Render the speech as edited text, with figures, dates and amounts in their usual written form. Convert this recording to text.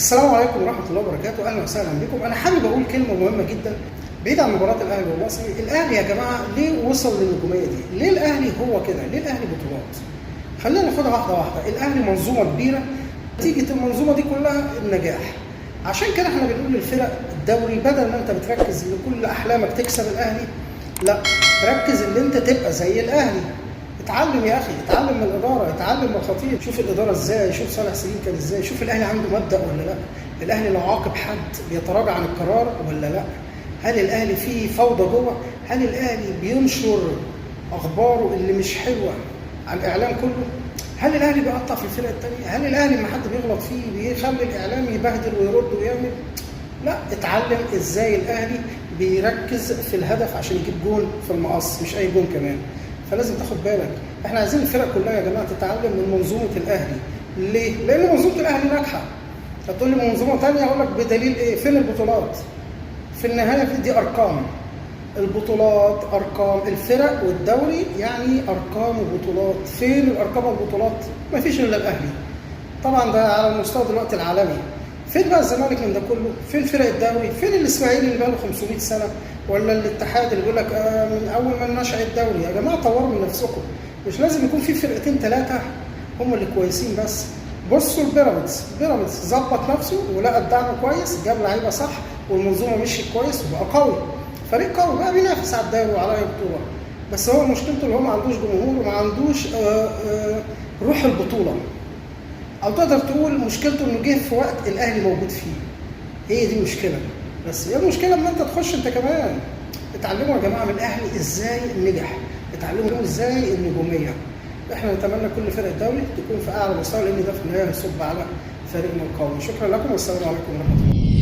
السلام عليكم ورحمة الله وبركاته، أهلا وسهلا بكم. أنا حابب أقول كلمة مهمة جدا بعيد عن مباراة الأهلي والمصري. الأهلي يا جماعة ليه وصل للنجومية دي؟ ليه الأهلي هو كده؟ ليه الأهلي بطولات؟ خلينا ناخدها واحدة واحدة. الأهلي منظومة كبيرة، نتيجة المنظومة دي كلها النجاح. عشان كده احنا بنقول للفرق الدوري بدل ما أنت بتركز إن كل أحلامك تكسب الأهلي، لا، ركز إن أنت تبقى زي الأهلي. اتعلم يا اخي، اتعلم من الاداره، اتعلم من الخطيب، شوف الاداره ازاي، شوف صالح سليم كان ازاي، شوف الاهلي عنده مبدا ولا لا، الاهلي لو عاقب حد بيتراجع عن القرار ولا لا، هل الاهلي فيه فوضى جوه، هل الاهلي بينشر اخباره اللي مش حلوه على الاعلام كله، هل الاهلي بيقطع في الفرق الثانيه، هل الاهلي لما حد بيغلط فيه بيخلي الاعلام يبهدل ويرد ويعمل. لا، اتعلم ازاي الاهلي بيركز في الهدف عشان يجيب جون في المقص، مش اي جون كمان. فلازم تاخد بالك، احنا عايزين الفرق كلها يا جماعه تتعلم من منظومه الاهلي. ليه؟ لان منظومه الاهلي ناجحه. هتقول لي منظومه ثانيه، اقول لك بدليل ايه؟ فين البطولات؟ في النهايه دي ارقام. البطولات ارقام، الفرق والدوري يعني ارقام وبطولات. فين الارقام والبطولات؟ مفيش الا الاهلي. طبعا ده على المستوى دلوقتي العالمي. فين بقى الزمالك من ده كله؟ فين فرق الدوري؟ فين الاسماعيلي اللي بقى له 500 سنه؟ ولا الاتحاد اللي بيقول لك من اول ما نشأ الدوري؟ يا جماعه طوروا من نفسكم، مش لازم يكون في فرقتين ثلاثه هم اللي كويسين بس. بصوا البيراميدز، بيراميدز ظبط نفسه ولقى الدعم كويس، جاب لعيبه صح والمنظومه مشيت كويس وبقى قوي، فريق قوي بقى بينافس على الدوري وعلى اي بطوله. بس هو مشكلته ان هو ما عندوش جمهور وما عندوش روح البطوله، او تقدر تقول مشكلته انه جه في وقت الاهلي موجود فيه. هي دي مشكله. بس هي المشكله ان انت تخش انت كمان. اتعلموا يا جماعه من الاهلي ازاي النجح، اتعلموا ازاي النجوميه. احنا نتمنى كل فرق الدوري تكون في اعلى مستوى، لان ده في النهايه هيصب على فريقنا القومي. شكرا لكم والسلام عليكم ورحمه الله.